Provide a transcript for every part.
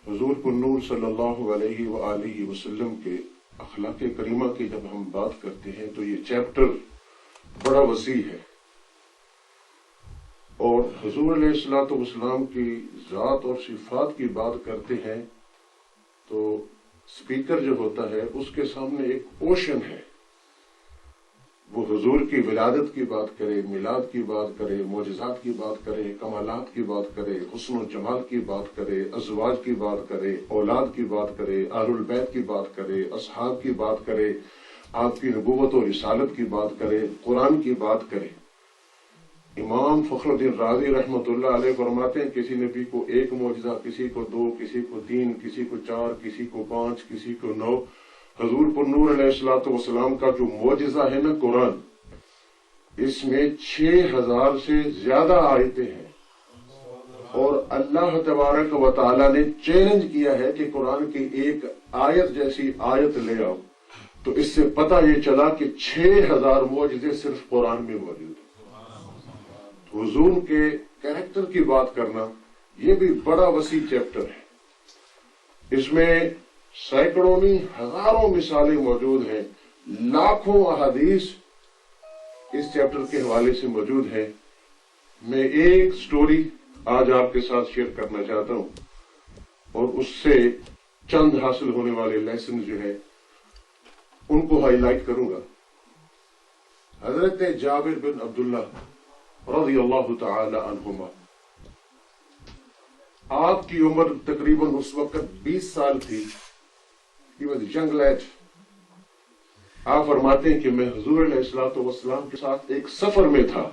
حضور پرنور صلی اللہ علیہ وآلہ وسلم کے اخلاق کریمہ کی جب ہم بات کرتے ہیں تو یہ چیپٹر بڑا وسیع ہے، اور حضور علیہ الصلوۃ والسلام کی ذات اور صفات کی بات کرتے ہیں تو اسپیکر جو ہوتا ہے اس کے سامنے ایک اوشن ہے، وہ حضور کی ولادت کی بات کرے، میلاد کی بات کرے، معجزات کی بات کرے، کمالات کی بات کرے، حسن و جمال کی بات کرے، ازواج کی بات کرے، اولاد کی بات کرے، اہل البیت کی بات کرے، اصحاب کی بات کرے، آپ کی نبوت و رسالت کی بات کرے، قرآن کی بات کرے۔ امام فخر الدین رازی رحمۃ اللہ علیہ فرماتے ہیں کسی نبی کو ایک معجزہ، کسی کو 2، کسی کو 3، کسی کو 4، کسی کو 5، کسی کو 9۔ حضور پرنور علیہ الصلوۃ والسلام کا جو معجزہ ہے نا قرآن، اس میں 6000 سے زیادہ آیتیں ہیں، اور اللہ تبارک و تعالی نے چیلنج کیا ہے کہ قرآن کی ایک آیت جیسی آیت لے آؤ، تو اس سے پتہ یہ چلا کہ 6000 معجزے صرف قرآن میں موجود ہیں۔ حضور کے کریکٹر کی بات کرنا یہ بھی بڑا وسیع چیپٹر ہے، اس میں سینکڑوں نہیں ہزاروں مثالیں موجود ہیں، لاکھوں احادیث اس چیپٹر کے حوالے سے موجود ہیں۔ میں ایک سٹوری آج آپ کے ساتھ شیئر کرنا چاہتا ہوں، اور اس سے چند حاصل ہونے والے لیسن جو ہے ان کو ہائی لائٹ کروں گا۔ حضرت جابر بن عبداللہ رضی اللہ تعالی عنہما، آپ کی عمر تقریباً اس وقت 20 سال تھی، He was a young lad۔ آپ فرماتے ہیں کہ میں حضور علیہ الصلوۃ والسلام کے ساتھ ایک سفر میں تھا،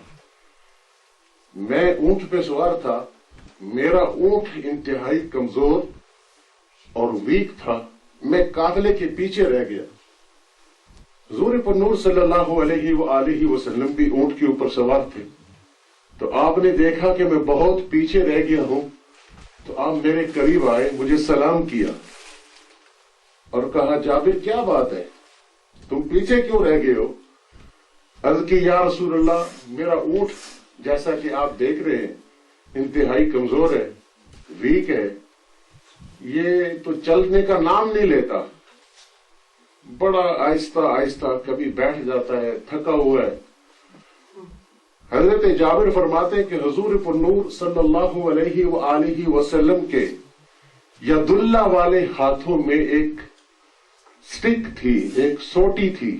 میں اونٹ پہ سوار تھا، میرا اونٹ انتہائی کمزور اور ویک تھا، میں قافلے کے پیچھے رہ گیا۔ حضور پرنور صلی اللہ علیہ وآلہ وسلم بھی اونٹ کے اوپر سوار تھے، تو آپ نے دیکھا کہ میں بہت پیچھے رہ گیا ہوں، تو آپ میرے قریب آئے، مجھے سلام کیا اور کہا جابر کیا بات ہے، تم پیچھے کیوں رہ گئے ہو؟ عرض کی یا رسول اللہ، میرا اونٹ جیسا کہ آپ دیکھ رہے ہیں انتہائی کمزور ہے، ویک ہے، یہ تو چلنے کا نام نہیں لیتا، بڑا آہستہ آہستہ کبھی بیٹھ جاتا ہے، تھکا ہوا ہے۔ حضرت جابر فرماتے ہیں کہ حضور پرنور صلی اللہ علیہ وآلہ وسلم کے ید اللہ والے ہاتھوں میں ایک سٹک تھی، ایک سوٹی تھی،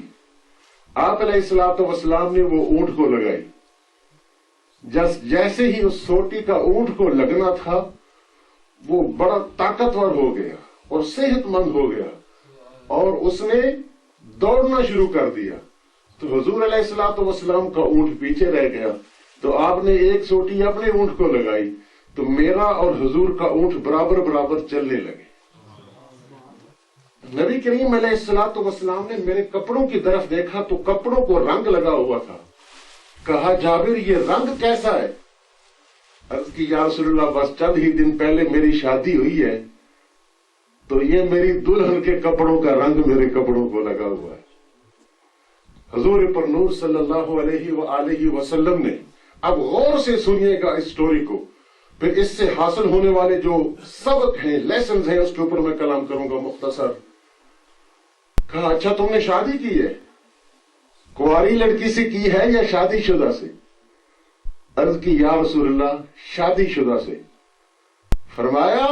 آپ علیہ الصلوۃ والسلام نے وہ اونٹ کو لگائی۔ جیسے ہی اس سوٹی کا اونٹ کو لگنا تھا وہ بڑا طاقتور ہو گیا اور صحت مند ہو گیا، اور اس نے دوڑنا شروع کر دیا، تو حضور علیہ الصلوۃ والسلام کا اونٹ پیچھے رہ گیا، تو آپ نے ایک سوٹی اپنے اونٹ کو لگائی، تو میرا اور حضور کا اونٹ برابر برابر چلنے لگے۔ نبی کریم علیہ الصلوۃ والسلام نے میرے کپڑوں کی طرف دیکھا تو کپڑوں کو رنگ لگا ہوا تھا، کہا جابر یہ رنگ کیسا ہے؟ عرض کی یا رسول اللہ بس چند ہی دن پہلے میری شادی ہوئی ہے، تو یہ میری دلہن کے کپڑوں کا رنگ میرے کپڑوں کو لگا ہوا ہے۔ حضور پرنور صلی اللہ علیہ وآلہ وسلم نے، اب غور سے سنیے گا اس سٹوری کو، پھر اس سے حاصل ہونے والے جو سبق ہیں، لیسنز ہیں، اس کے اوپر میں کلام کروں گا مختصر۔ کہا اچھا تم نے شادی کی ہے، کنواری لڑکی سے کی ہے یا شادی شدہ سے؟ عرض کی یا رسول اللہ شادی شدہ سے۔ فرمایا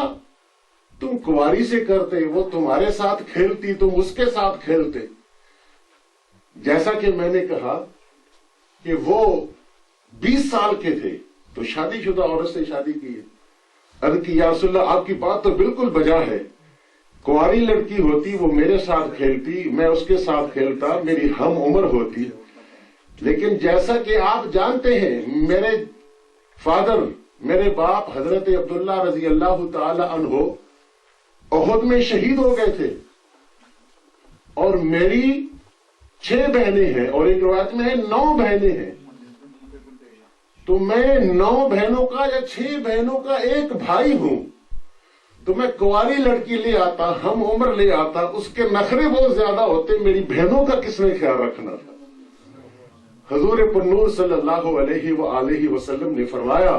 تم کنواری سے کرتے، وہ تمہارے ساتھ کھیلتی، تم اس کے ساتھ کھیلتے۔ جیسا کہ میں نے کہا کہ وہ 20 سال کے تھے تو شادی شدہ عورت سے شادی کی ہے۔ عرض کی یا رسول اللہ آپ کی بات تو بالکل بجا ہے، کنواری لڑکی ہوتی وہ میرے ساتھ کھیلتی، میں اس کے ساتھ کھیلتا، میری ہم عمر ہوتی، لیکن جیسا کہ آپ جانتے ہیں میرے فادر، میرے باپ حضرت عبداللہ رضی اللہ تعالی عنہ احد میں شہید ہو گئے تھے، اور میری 6 بہنیں ہیں، اور ایک روایت میں ہے 9 بہنیں ہیں، تو میں 9 بہنوں کا یا 6 بہنوں کا ایک بھائی ہوں، تو میں کنواری لڑکی لے آتا، ہم عمر لے آتا، اس کے نخرے بہت زیادہ ہوتے، میری بہنوں کا کس نے خیال رکھنا تھا؟ حضور پرنور صلی اللہ علیہ وآلہ وسلم نے فرمایا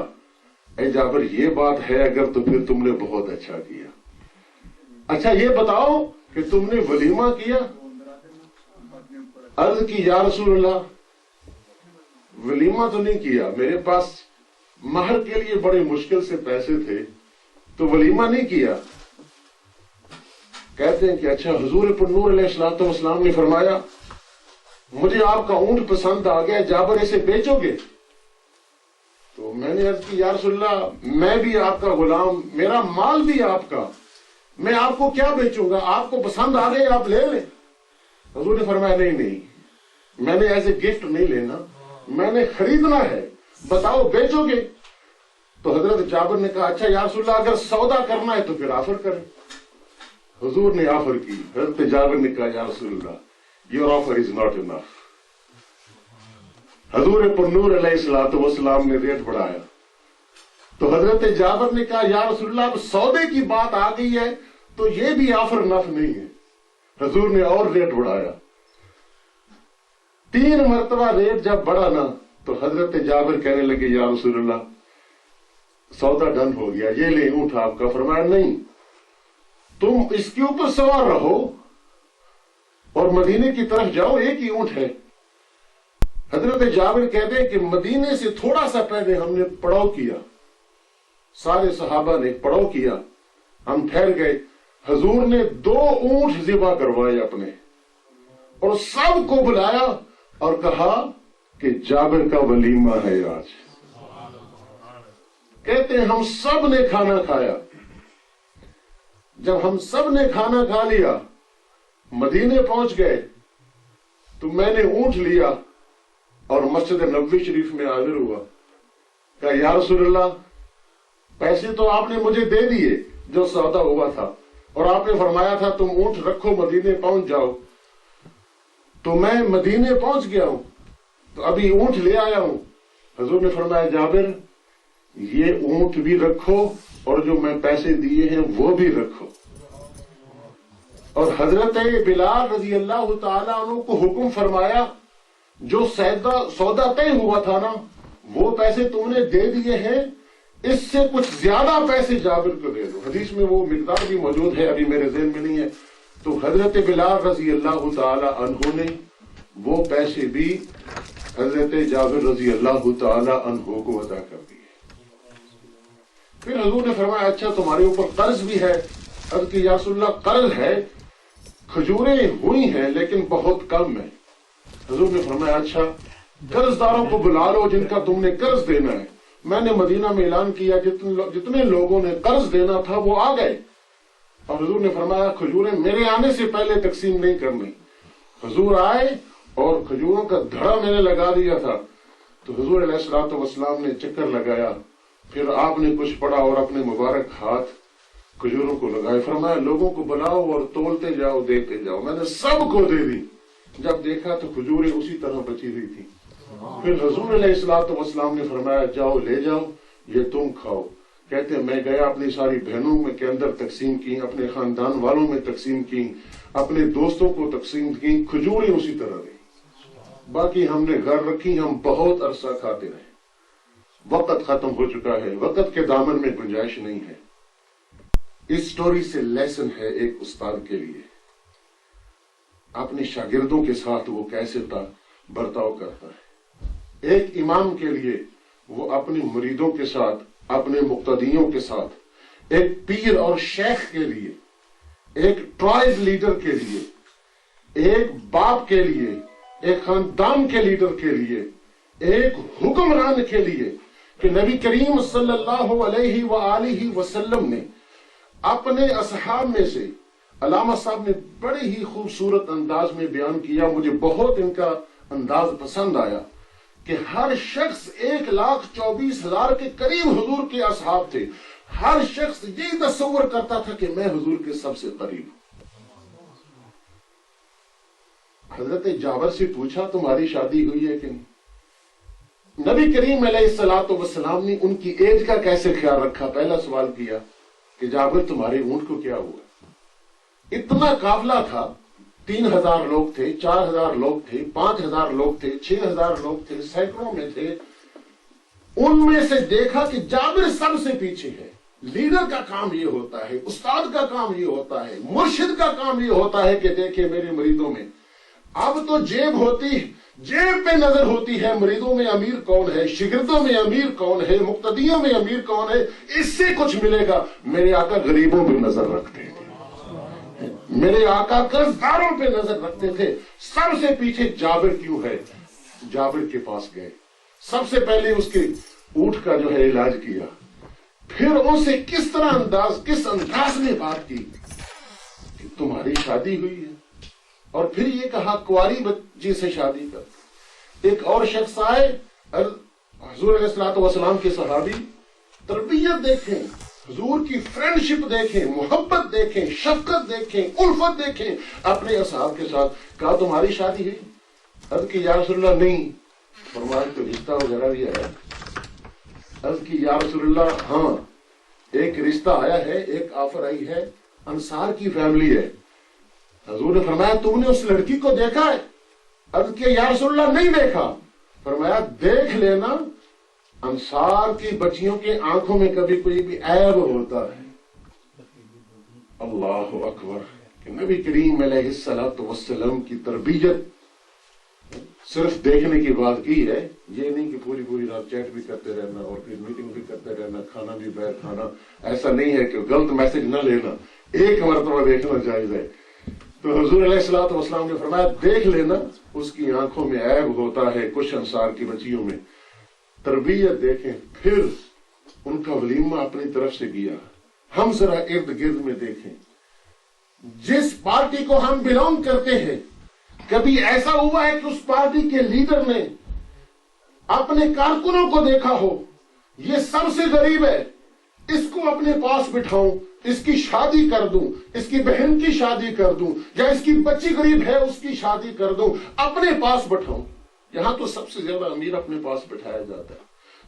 اے جابر یہ بات ہے اگر تو پھر تم نے بہت اچھا کیا، اچھا یہ بتاؤ کہ تم نے ولیمہ کیا؟ عرض کی یا رسول اللہ ولیمہ تو نہیں کیا، میرے پاس مہر کے لیے بڑے مشکل سے پیسے تھے تو ولیمہ نہیں کیا۔ کہتے ہیں کہ اچھا حضور پر نور علیہ الصلوۃ والسلام نے فرمایا مجھے آپ کا اونٹ پسند آ گیا، جابر اسے بیچو گے؟ تو میں نے عرض کی یا رسول اللہ میں بھی آپ کا غلام، میرا مال بھی آپ کا، میں آپ کو کیا بیچوں گا، آپ کو پسند آ گئے آپ لے لیں۔ حضور نے فرمایا نہیں میں نے ایسے گفٹ نہیں لینا، میں نے خریدنا ہے، بتاؤ بیچو گے؟ تو حضرت جابر نے کہا اچھا یا رسول اللہ اگر سودا کرنا ہے تو پھر آفر کریں۔ حضور نے آفر کی، حضرت جابر نے کہا یا رسول اللہ your offer is not enough. حضور پر نور علیہ الصلوۃ والسلام نے ریٹ بڑھایا تو حضرت جابر نے کہا یا رسول اللہ اب سودے کی بات آ گئی ہے تو یہ بھی آفر نف نہیں ہے۔ حضور نے اور ریٹ بڑھایا، 3 مرتبہ ریٹ جب بڑھا نا تو حضرت جابر کہنے لگے یا رسول اللہ سودا ڈن ہو گیا، یہ لے اونٹ آپ کا۔ فرمایا نہیں تم اس کے اوپر سوار رہو اور مدینے کی طرف جاؤ، ایک ہی اونٹ ہے۔ حضرت جابر کہتے ہیں کہ مدینے سے تھوڑا سا پہلے ہم نے پڑاؤ کیا، سارے صحابہ نے پڑاؤ کیا، ہم ٹھہر گئے، حضور نے 2 اونٹ ذبح کروائے اپنے اور سب کو بلایا اور کہا کہ جابر کا ولیمہ ہے آج۔ کہتے ہیں ہم سب نے کھانا کھایا، جب ہم سب نے کھانا کھا لیا مدینے پہنچ گئے تو میں نے اونٹ لیا اور مسجد نبوی شریف میں حاضر ہوا، کہا یا رسول اللہ پیسے تو آپ نے مجھے دے دیے جو سودا ہوا تھا اور آپ نے فرمایا تھا تم اونٹ رکھو مدینے پہنچ جاؤ، تو میں مدینے پہنچ گیا ہوں تو ابھی اونٹ لے آیا ہوں۔ حضور نے فرمایا جابر یہ اونٹ بھی رکھو اور جو میں پیسے دیے ہیں وہ بھی رکھو۔ اور حضرت بلال رضی اللہ تعالیٰ عنہ کو حکم فرمایا جو سودا طے ہوا تھا نا وہ پیسے تم نے دے دیے ہیں، اس سے کچھ زیادہ پیسے جابر کو دے دو۔ حدیث میں وہ مقدار بھی موجود ہے، ابھی میرے ذہن میں نہیں ہے۔ تو حضرت بلال رضی اللہ تعالی عنہ نے وہ پیسے بھی حضرت جابر رضی اللہ تعالی عنہ کو ادا کر دیے۔ پھر حضور نے فرمایا اچھا تمہارے اوپر قرض بھی ہے؟ عرض کی یا رسول اللہ قرض ہے، کھجوریں ہوئی ہیں لیکن بہت کم ہے۔ حضور نے فرمایا اچھا قرض داروں کو بلا لو جن کا تم نے قرض دینا ہے۔ میں نے مدینہ میں اعلان کیا جتنے لوگوں نے قرض دینا تھا وہ آ گئے، اور حضور نے فرمایا کھجوریں میرے آنے سے پہلے تقسیم نہیں کرنی۔ حضور آئے اور کھجوروں کا دھڑا میں نے لگا دیا تھا تو حضور علیہ الصلوۃ والسلام نے چکر لگایا، پھر آپ نے کچھ پڑھا اور اپنے مبارک ہاتھ کھجوروں کو لگائے، فرمایا لوگوں کو بلاؤ اور تولتے جاؤ دیتے جاؤ۔ میں نے سب کو دے دی، جب دیکھا تو کھجوریں اسی طرح بچی ہوئی تھی۔ پھر حضور علیہ الصلوۃ والسلام نے فرمایا جاؤ لے جاؤ یہ تم کھاؤ۔ کہتے ہیں میں گیا اپنی ساری بہنوں میں کے اندر تقسیم کی، اپنے خاندان والوں میں تقسیم کی، اپنے دوستوں کو تقسیم کی، کھجوریں اسی طرح رہی، باقی ہم نے گھر رکھی، ہم بہت عرصہ کھاتے رہے۔ وقت ختم ہو چکا ہے، وقت کے دامن میں گنجائش نہیں ہے۔ اس سٹوری سے لیسن ہے ایک استاد کے لیے، اپنے شاگردوں کے ساتھ وہ کیسے برتاؤ کرتا ہے۔ ایک امام کے لیے وہ اپنے مریدوں کے ساتھ، اپنے مقتدیوں کے ساتھ، ایک پیر اور شیخ کے لیے، ایک ٹرائب لیڈر کے لیے، ایک باپ کے لیے، ایک خاندان کے لیڈر کے لیے، ایک حکمران کے لیے کہ نبی کریم صلی اللہ علیہ وآلہ وسلم نے اپنے اصحاب میں سے، علامہ صاحب نے بڑے ہی خوبصورت انداز میں بیان کیا، مجھے بہت ان کا انداز پسند آیا کہ ہر شخص 1,24,000 کے قریب حضور کے اصحاب تھے، ہر شخص یہ تصور کرتا تھا کہ میں حضور کے سب سے قریب ہوں۔ حضرت جابر سے پوچھا تمہاری شادی ہوئی ہے کہ نہیں؟ نبی کریم علیہ الصلوۃ والسلام نے ان کی ایج کا کیسے خیال رکھا؟ پہلا سوال کیا کہ جابر تمہارے اونٹ کو کیا ہوا؟ اتنا قافلہ تھا، 3,000 لوگ تھے، 4,000 لوگ تھے، 5,000 لوگ تھے، 6,000 لوگ تھے، سینکڑوں میں تھے، ان میں سے دیکھا کہ جابر سب سے پیچھے ہے، لیڈر کا کام یہ ہوتا ہے، استاد کا کام یہ ہوتا ہے، مرشد کا کام یہ ہوتا ہے کہ دیکھیں میرے مریدوں میں اب تو جیب پہ نظر ہوتی ہے، مریدوں میں امیر کون ہے، شاگردوں میں امیر کون ہے، مقتدیوں میں امیر کون ہے، اس سے کچھ ملے گا۔ میرے آقا غریبوں پہ نظر رکھتے تھے، میرے آقا قرضداروں پہ نظر رکھتے تھے۔ سب سے پیچھے جابر کیوں ہے؟ جابر کے پاس گئے، سب سے پہلے اس کے اونٹ کا جو ہے علاج کیا، پھر ان سے کس انداز میں بات کی کہ تمہاری شادی ہوئی ہے، اور پھر یہ کہا کنواری بچی سے شادی کر۔ ایک اور شخص آئے، حضور علیہ الصلوۃ والسلام کے صحابی، تربیت دیکھیں، حضور کی فرینڈشپ دیکھیں، محبت دیکھیں، شفقت دیکھیں، الفت دیکھیں اپنے اصحاب کے ساتھ۔ کہا تمہاری شادی ہوئی؟ عرض کی یا رسول اللہ نہیں۔ فرمایا تو رشتہ وغیرہ بھی ہے؟ عرض کی یا رسول اللہ ہاں، ایک رشتہ آیا ہے، ایک آفر آئی ہے، انصار کی فیملی ہے۔ حضور نے فرمایا تم نے اس لڑکی کو دیکھا ہے؟ عرض کیا یا رسول اللہ نہیں دیکھا۔ فرمایا دیکھ لینا، انصار کی بچیوں کے آنکھوں میں کبھی کوئی بھی عیب ہوتا ہے۔ اللہ اکبر! کہ نبی کریم علیہ الصلوۃ والسلام کی تربیت صرف دیکھنے کی بات کی ہے، یہ نہیں کہ پوری رات چیٹ بھی کرتے رہنا اور پھر میٹنگ بھی کرتے رہنا، کھانا بھی باہر کھانا۔ ایسا نہیں ہے کہ غلط میسج نہ لینا، ایک مرتبہ دیکھنا جائز ہے۔ تو حضور علیہ الصلوۃ والسلام نے فرمایا دیکھ لینا، اس کی آنکھوں میں عیب ہوتا ہے کچھ انصار کی بچیوں میں۔ تربیت دیکھیں، پھر ان کا ولیمہ اپنی طرف سے کیا۔ ہم ذرا ارد گرد میں دیکھیں، جس پارٹی کو ہم بلونگ کرتے ہیں، کبھی ایسا ہوا ہے کہ اس پارٹی کے لیڈر نے اپنے کارکنوں کو دیکھا ہو یہ سب سے غریب ہے، اس کو اپنے پاس بٹھاؤں، اس کی شادی کر دوں، اس کی بہن کی شادی کر دوں، یا اس کی بچی غریب ہے اس کی شادی کر دوں، اپنے پاس بٹھاؤں؟ یہاں تو سب سے زیادہ امیر اپنے پاس بٹھایا جاتا ہے۔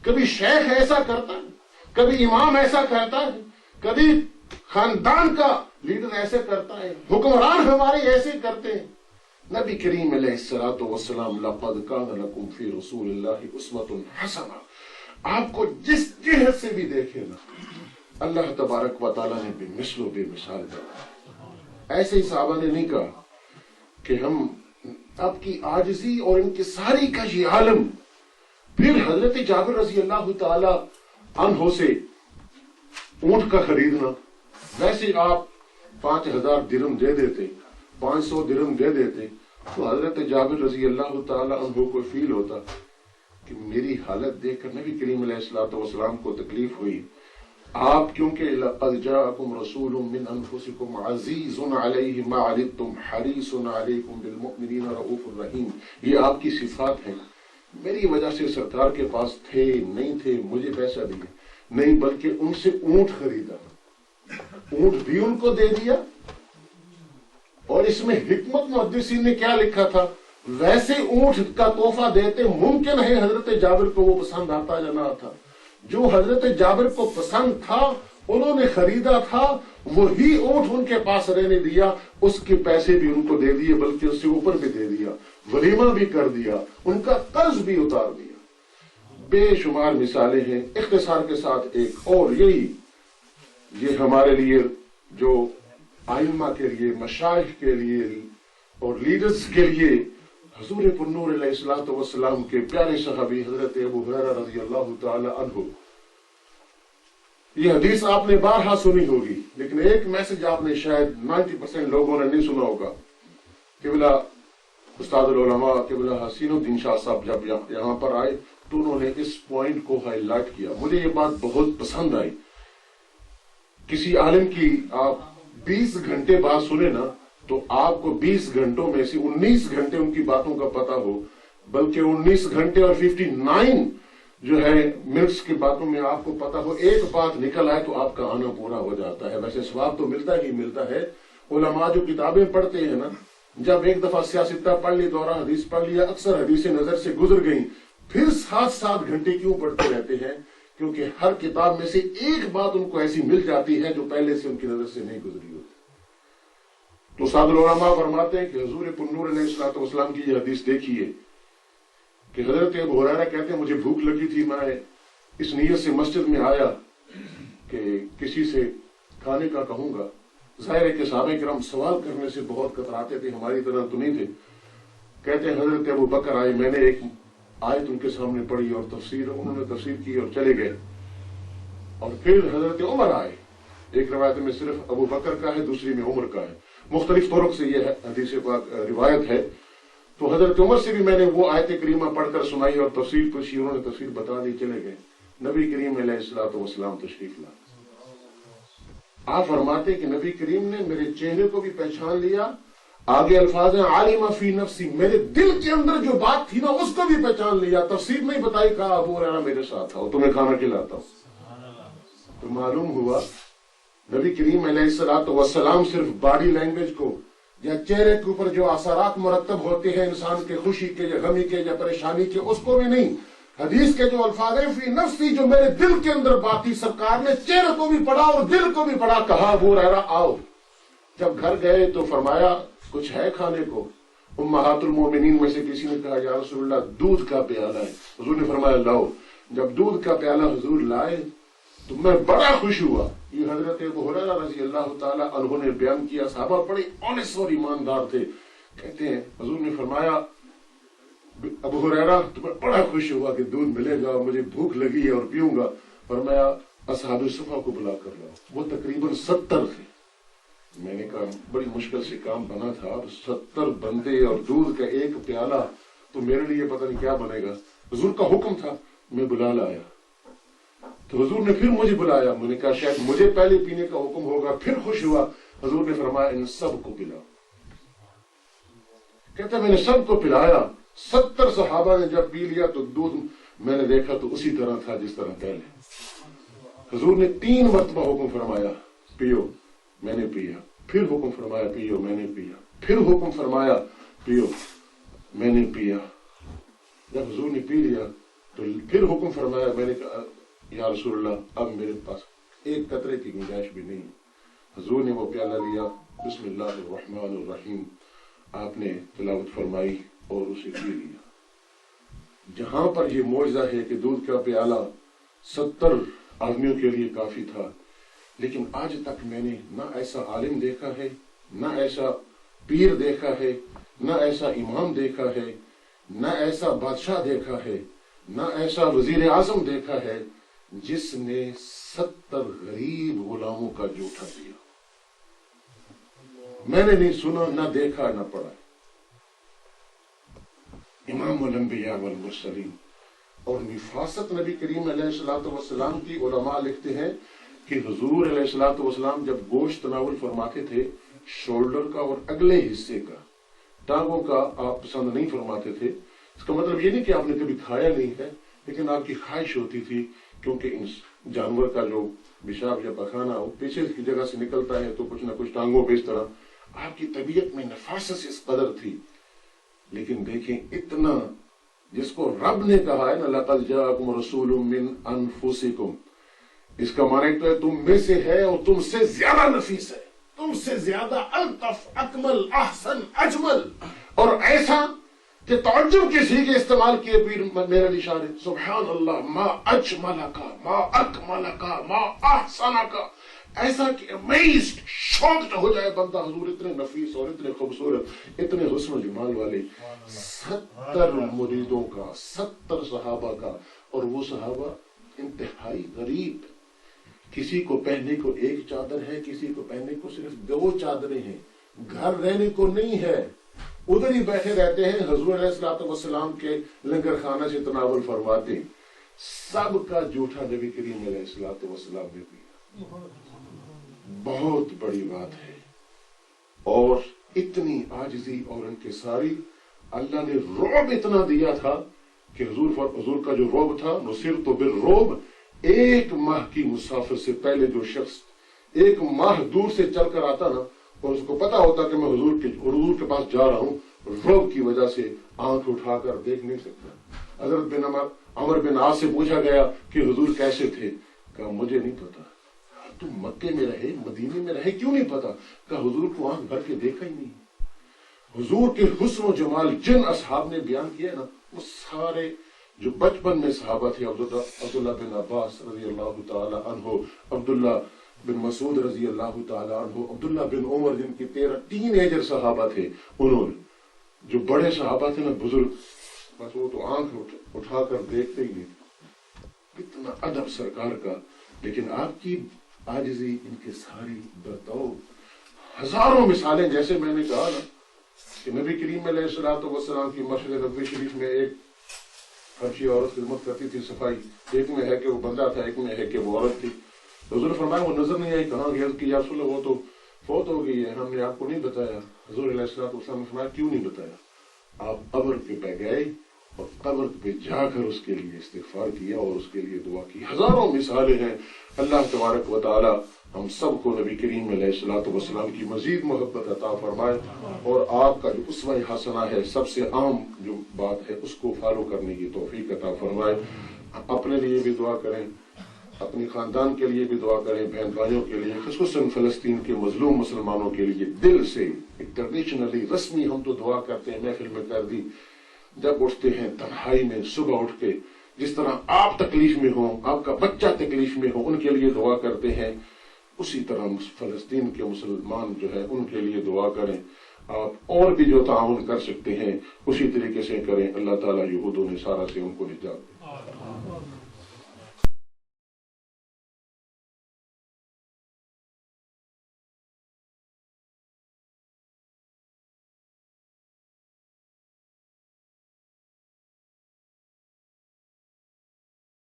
کبھی شیخ ایسا کرتا ہے، کبھی امام ایسا کرتا ہے، کبھی خاندان کا لیڈر ایسے کرتا ہے، حکمران ہمارے ایسے کرتے ہیں۔ نبی کریم علیہ الصلوۃ والسلام لقد کان لکم فی رسول اللہ اسوۃ حسنہ، آپ کو جس جہت سے بھی دیکھے نا، اللہ تبارک و تعالیٰ نے بے مثل و بے مثال کہا۔ ایسے ہی صحابہ نے نہیں کہا کہ ہم آپ کی عاجزی اور انکساری کا یہ عالم۔ پھر حضرت جابر رضی اللہ تعالی عنہ سے اونٹ کا خریدنا، ویسے آپ 5000 درہم دے دیتے، 500 درہم دے دیتے، تو حضرت جابر رضی اللہ تعالی عنہ کو فیل ہوتا کہ میری حالت دیکھ کر نبی کریم علیہ الصلوۃ والسلام کو تکلیف ہوئی۔ آپ کیونکہ لقد جاءکم رسول من انفسکم عزیز علیہ ما عنتم حریص علیکم بالمؤمنین رؤوف الرحیم، یہ آپ کی صفات ہیں۔ میری وجہ سے سرکار کے پاس تھے نہیں تھے، مجھے پیسہ دیا نہیں، بلکہ ان سے اونٹ خریدا، اونٹ بھی ان کو دے دیا۔ اور اس میں حکمت محدثین نے کیا لکھا تھا، ویسے اونٹ کا تحفہ دیتے، ممکن ہے حضرت جابر کو وہ پسند آتا یا نہ آتا، جو حضرت جابر کو پسند تھا انہوں نے خریدا تھا، وہی اونٹ ان کے پاس رہنے دیا، اس کے پیسے بھی ان کو دے دیے، بلکہ اس سے اوپر بھی دے دیا، ولیمہ بھی کر دیا، ان کا قرض بھی اتار دیا۔ بے شمار مثالیں ہیں۔ اختصار کے ساتھ ایک اور یہ ہمارے لیے جو ائمہ کے لیے، مشائخ کے لیے اور لیڈرز کے لیے حضور پرنور علیہ الصلوۃ والسلام کے پیارے صحابی حضرت ابو ہریرہ رضی اللہ تعالی عنہ، یہ حدیث آپ نے بارہا سنی ہوگی، لیکن ایک میسج آپ نے شاید 90% لوگوں نے نہیں سنا ہوگا۔ قبلہ استاد العلماء قبلہ حسین الدین شاہ صاحب جب یہاں پر آئے تو انہوں نے اس پوائنٹ کو ہائی لائٹ کیا، مجھے یہ بات بہت پسند آئی۔ کسی عالم کی آپ 20 گھنٹے بات سنے نا تو آپ کو 20 گھنٹوں میں سے 19 گھنٹے ان کی باتوں کا پتہ ہو، بلکہ 19 گھنٹے اور 59 جو ہے منٹس کی باتوں میں آپ کو پتہ ہو، ایک بات نکل آئے تو آپ کا آنا پورا ہو جاتا ہے۔ ویسے ثواب تو ملتا ہی ملتا ہے۔ علماء جو کتابیں پڑھتے ہیں نا، جب ایک دفعہ سیاستہ پڑھ لی، دورہ حدیث پڑھ لیا، اکثر حدیثیں نظر سے گزر گئیں، پھر 7 گھنٹے کیوں پڑھتے رہتے ہیں؟ کیونکہ ہر کتاب میں سے ایک بات ان کو ایسی مل جاتی ہے جو پہلے سے ان کی نظر سے نہیں گزری ہوتی۔ تو استاد العلماء فرماتے ہیں کہ حضور پرنور علیہ الصلوۃ والسلام کی یہ حدیث دیکھیے کہ حضرت ابو ہریرہ کہتے ہیں مجھے بھوک لگی تھی، میں اس نیت سے مسجد میں آیا کہ کسی سے کھانے کا کہوں گا. ظاہر ہے کہ صحابہ کرام سوال کرنے سے بہت کتراتے تھے، ہماری طرح تو نہیں تھے. کہتے ہیں حضرت ابو بکر آئے، میں نے ایک آیت ان کے سامنے پڑھی اور انہوں نے تفسیر کی اور چلے گئے. اور پھر حضرت عمر آئے. ایک روایت میں صرف ابو بکر کا ہے، دوسری میں عمر کا ہے، مختلف طرق سے یہ حدیث پاک روایت ہے. تو حضرت عمر سے بھی میں نے وہ آیت کریمہ پڑھ کر سنائی اور تفسیر پوچھی، انہوں نے تفسیر بتا دی، چلے گئے. نبی کریم علیہ الصلوۃ والسلام تشریف لائے. آپ فرماتے کہ نبی کریم نے میرے چہرے کو بھی پہچان لیا. آگے الفاظ ہیں عالم فی نفسی، میرے دل کے اندر جو بات تھی نا اس کو بھی پہچان لیا. تفسیر نہیں بتائی، کہا ابو ہریرہ میرے ساتھ تھا، تمہیں کھانا کھلاتا ہوں. تو معلوم ہوا نبی کریم علیہ الصلوۃ والسلام صرف باڈی لینگویج کو یا چہرے کے اوپر جو اثرات مرتب ہوتے ہیں انسان کے خوشی کے یا غمی کے یا پریشانی کے، اس کو بھی نہیں. حدیث کے جو الفاظ ہیں فی نفسی، جو میرے دل کے اندر بات تھی، سرکار نے چہرے کو بھی پڑھا اور دل کو بھی پڑھا. کہا ابو ہریرہ آؤ. جب گھر گئے تو فرمایا کچھ ہے کھانے کو؟ امہات المومنین میں سے کسی نے کہا یا رسول اللہ دودھ کا پیالہ ہے. حضور نے فرمایا لاؤ. جب دودھ کا پیالہ حضور لائے تو میں بڑا خوش ہوا. یہ حضرت ابو ہریرہ رضی اللہ تعالی عنہ نے بیان کیا. صحابہ بڑے آنےسٹ اور ایماندار تھے. کہتے ہیں حضور نے فرمایا ابو ہریرہ تمہیں بڑا خوش ہوا کہ دودھ ملے گا، مجھے بھوک لگی ہے اور پیوں گا. فرمایا اصحاب صفا کو بلا کر لاؤ. وہ تقریباً 70 تھے. میں نے کہا بڑی مشکل سے کام بنا تھا، 70 بندے اور دودھ کا ایک پیالہ، تو میرے لیے پتہ نہیں کیا بنے گا. حضور کا حکم تھا، میں بلا لایا. تو حضور نے پھر مجھے بلایا. میں نے کہا شاید مجھے پہلے پینے کا حکم ہوگا. پھر خوش ہوا. حضور نے فرمایا ان سب کو پلاؤ. کہتا میں نے سب کو پلایا. 70 صحابہ نے جب پی لیا تو دودھ میں نے دیکھا تو اسی طرح تھا جس طرح پہلے. حضور نے 3 مرتبہ حکم فرمایا پیو، میں نے پیا. پھر حکم فرمایا پیو، میں نے پیا. پھر حکم فرمایا پیو، میں نے پیا. جب حضور نے پی لیا تو پھر حکم فرمایا. میں نے کہا یا رسول اللہ اب میرے پاس ایک قطرے کی گنجائش بھی نہیں. حضور نے وہ پیالہ لیا، بسم اللہ الرحمن الرحیم آپ نے تلاوت فرمائی اور اسے پی لیا. جہاں پر یہ معجزہ ہے کہ دودھ کا پیالہ 70 آدمیوں کے لیے کافی تھا، لیکن آج تک میں نے نہ ایسا عالم دیکھا ہے، نہ ایسا پیر دیکھا ہے، نہ ایسا امام دیکھا ہے، نہ ایسا بادشاہ دیکھا ہے، نہ ایسا وزیر اعظم دیکھا ہے جس نے 70 غریب غلاموں کا جوٹا دیا. میں نے نہیں سنا، نہ دیکھا، نہ پڑھا. امام الانبیاء والمرسلین. اور نفاست نبی کریم علیہ الصلوۃ والسلام کی علماء لکھتے ہیں کہ حضور علیہ الصلوۃ والسلام جب گوشت تناول فرماتے تھے شولڈر کا اور اگلے حصے کا، ٹانگوں کا آپ پسند نہیں فرماتے تھے. اس کا مطلب یہ نہیں کہ آپ نے کبھی کھایا نہیں ہے، لیکن آپ کی خواہش ہوتی تھی، کیونکہ جانور کا جو پیشاب یا پخانہ وہ پیچھے کی جگہ سے نکلتا ہے تو کچھ نہ کچھ ٹانگوں پہ اس طرح. آپ کی طبیعت میں نفاست اس قدر تھی. لیکن دیکھیں اتنا جس کو رب نے کہا ہے نا لَقَدْ جَاءَكُمْ رَسُولٌ مِّنْ أَنفُسِكُمْ، اس کا معنی تو ہے تم میں سے ہے اور تم سے زیادہ نفیس ہے، تم سے زیادہ الطف اکمل احسن اجمل. اور ایسا کہ تعجب کے سیغے استعمال کیے پیر میرے علی شاہ نے. سبحان اللہ، ما اجملکا ما اکملکا ما احسنکا. ایسا کہ امیزڈ، شوکڈ ہو جائے بندہ. حضور اتنے نفیس اور اتنے خوبصورت، اتنے حسن و جمال والے. 70 مریدوں کا، 70 صحابہ کا، اور وہ صحابہ انتہائی غریب. کسی کو پہننے کو ایک چادر ہے، کسی کو پہننے کو صرف 2 چادریں ہیں. گھر رہنے کو نہیں ہے، ادھر ہی بیٹھے رہتے ہیں. حضور علیہ الصلوۃ والسلام کے لنگر خانہ سے تناول فرماتے. سب کا جھوٹا نبی کریم علیہ الصلوۃ والسلام نے پیا. بہت بڑی بات ہے. اور اتنی عاجزی اور انکساری. اللہ نے رعب اتنا دیا تھا کہ حضور کا جو رعب تھا، نصرت بالرعب. 1 ماہ کی مسافر سے پہلے جو شخص 1 ماہ دور سے چل کر آتا نا، اور اس کو پتا ہوتا کہ میں حضور کے پاس جا رہا ہوں، رعب کی وجہ سے آنکھ اٹھا کر دیکھ نہیں سکتا. حضرت بن عمر بن عاص سے پوچھا گیا کہ حضور کیسے تھے؟ کہا مجھے نہیں پتا. تم مکے میں رہے، مدینے میں رہے، کیوں نہیں پتا؟ کہا حضور کو آنکھ بھر کے دیکھا ہی نہیں. حضور کے حسن و جمال جن اصحاب نے بیان کیا نا، وہ سارے جو بچپن میں صحابہ تھے، عبداللہ بن عباس رضی اللہ تعالی عنہ، عبداللہ بن مسعود رضی اللہ تعالی عنہ، عبداللہ بن عمر، جن کی 13 ٹین ایجر صحابہ تھے، انہوں نے جو بڑے صحابہ تھے نا، بزرگ، بس وہ تو آنکھ اٹھا کر دیکھتے ہی کتنا ادب سرکار کا، لیکن آپ کی عاجزی، ان کے ساری برتاؤ، ہزاروں مثالیں، جیسے میں نے کہا نا کہ نبی کریم علیہ الصلوۃ والسلام کی مسجد نبوی شریف میں ایک حبشی عورت خدمت کرتی تھی صفائی، ایک میں ہے کہ وہ بندہ تھا، ایک میں ہے کہ وہ عورت تھی. حضور نے فرمایا وہ نظر نہیں آئی، کہاں گئی؟ عرض کی یا رسول اللہ وہ تو فوت ہو گئی ہے، ہم نے آپ کو نہیں بتایا. حضور علیہ الصلوۃ والسلام نے فرمایا کیوں نہیں بتایا؟ آپ قبر پہ گئے اور قبر پہ جا کر اس کے لیے استغفار کیا اور اس کے لیے دعا کی. ہزاروں مثالیں ہیں. اللہ تبارک و تعالی ہم سب کو نبی کریم علیہ الصلوۃ والسلام کی مزید محبت عطا فرمائے، اور آپ کا جو اسوہ حسنہ ہے، سب سے عام جو بات ہے، اس کو فالو کرنے کی توفیق عطا فرمائے. اپنے لیے بھی دعا کریں، اپنی خاندان کے لیے بھی دعا کریں، بہن بھائیوں کے لیے، خصوصاً فلسطین کے مظلوم مسلمانوں کے لیے دل سے انٹرنیشنلی رسمی ہم تو دعا کرتے ہیں، محفل میں کر دی، جب اٹھتے ہیں تنہائی میں صبح اٹھ کے، جس طرح آپ تکلیف میں ہوں، آپ کا بچہ تکلیف میں ہو، ان کے لیے دعا کرتے ہیں، اسی طرح فلسطین کے مسلمان جو ہے ان کے لیے دعا کریں. آپ اور بھی جو تعاون کر سکتے ہیں اسی طریقے سے کریں. اللہ تعالیٰ یہود و نصارہ سے ان کو نجات دے.